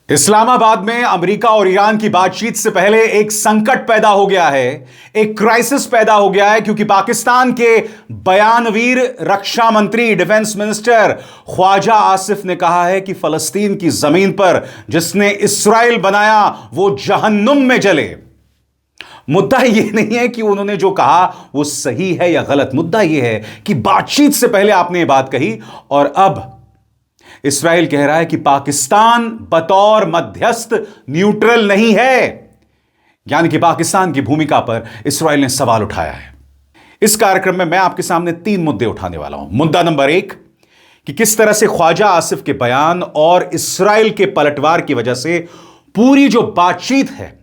इस्लामाबाद में अमेरिका और ईरान की बातचीत से पहले एक संकट पैदा हो गया है, एक क्राइसिस पैदा हो गया है, क्योंकि पाकिस्तान के बयानवीर रक्षा मंत्री डिफेंस मिनिस्टर ख्वाजा आसिफ ने कहा है कि फलस्तीन की जमीन पर जिसने इस्राइल बनाया वो जहन्नुम में जले। मुद्दा यह नहीं है कि उन्होंने जो कहा वो सही है या गलत, मुद्दा यह है कि बातचीत से पहले आपने ये बात कही और अब इस्राइल कह रहा है कि पाकिस्तान बतौर मध्यस्थ न्यूट्रल नहीं है, यानी कि पाकिस्तान की भूमिका पर इस्राइल ने सवाल उठाया है। इस कार्यक्रम में मैं आपके सामने 3 मुद्दे उठाने वाला हूं। मुद्दा नंबर 1 कि किस तरह से ख्वाजा आसिफ के बयान और इस्राइल के पलटवार की वजह से पूरी जो बातचीत है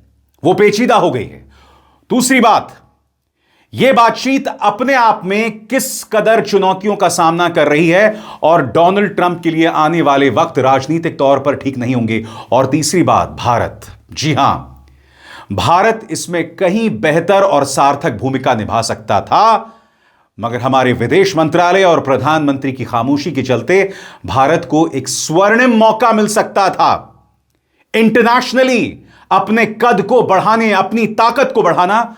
वो पेचीदा हो गई है। दूसरी बात, यह बातचीत अपने आप में किस कदर चुनौतियों का सामना कर रही है और डोनाल्ड ट्रंप के लिए आने वाले वक्त राजनीतिक तौर पर ठीक नहीं होंगे। और तीसरी बात, भारत, जी हां, भारत इसमें कहीं बेहतर और सार्थक भूमिका निभा सकता था, मगर हमारे विदेश मंत्रालय और प्रधानमंत्री की खामोशी के चलते भारत को एक स्वर्णिम मौका मिल सकता था इंटरनेशनली अपने कद को बढ़ाने, अपनी ताकत को बढ़ाना।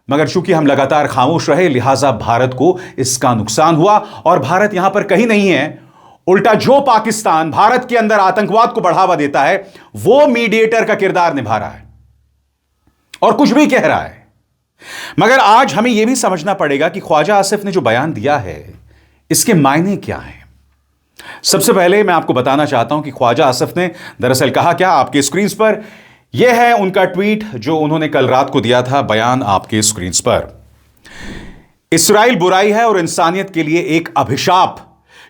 मगर चूंकि हम लगातार खामोश रहे, लिहाजा भारत को इसका नुकसान हुआ। और भारत यहां पर कहीं नहीं है, उल्टा जो पाकिस्तान भारत के अंदर आतंकवाद को बढ़ावा देता है वो मीडिएटर का किरदार निभा रहा है और कुछ भी कह रहा है। मगर आज हमें यह भी समझना पड़ेगा कि ख्वाजा आसिफ ने जो बयान दिया है इसके मायने क्या हैं। सबसे पहले मैं आपको बताना चाहता हूं कि ख्वाजा आसिफ ने दरअसल कहा क्या। आपके स्क्रीन पर यह है उनका ट्वीट जो उन्होंने कल रात को दिया था, बयान आपके स्क्रीन पर। इस्राइल बुराई है और इंसानियत के लिए एक अभिशाप।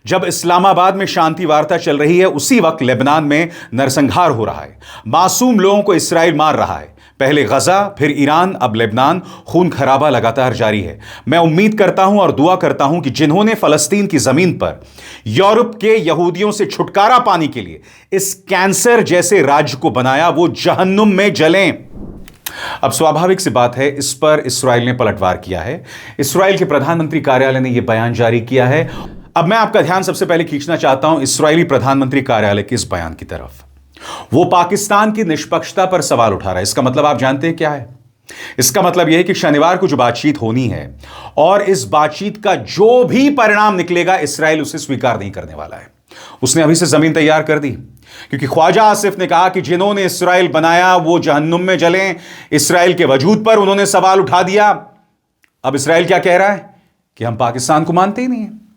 जब इस्लामाबाद में शांति वार्ता चल रही है उसी वक्त लेबनान में नरसंहार हो रहा है। मासूम लोगों को इस्राइल मार रहा है, पहले गजा, फिर ईरान, अब लेबनान। खून खराबा लगातार जारी है। मैं उम्मीद करता हूं और दुआ करता हूं कि जिन्होंने फलस्तीन की जमीन पर यूरोप के यहूदियों से छुटकारा पाने के लिए इस कैंसर जैसे राज्य को बनाया वो जहन्नुम में जलें। अब स्वाभाविक सी बात है, इस पर इस्राइल ने पलटवार किया है। इस्राइल के प्रधानमंत्री कार्यालय ने यह बयान जारी किया है। अब मैं आपका ध्यान सबसे पहले खींचना चाहता हूं इस्राइली प्रधानमंत्री कार्यालय के इस बयान की तरफ। वो पाकिस्तान की निष्पक्षता पर सवाल उठा रहा है। इसका मतलब आप जानते हैं क्या है? इसका मतलब यह है कि शनिवार को जो बातचीत होनी है और इस बातचीत का जो भी परिणाम निकलेगा इस्राइल उसे स्वीकार नहीं करने वाला है। उसने अभी से जमीन तैयार कर दी, क्योंकि ख्वाजा आसिफ ने कहा कि जिन्होंने इस्राइल बनाया वो जहन्नुम में जलें। इस्राइल के वजूद पर उन्होंने सवाल उठा दिया। अब इस्राइल क्या कह रहा है कि हम पाकिस्तान को मानते ही नहीं है।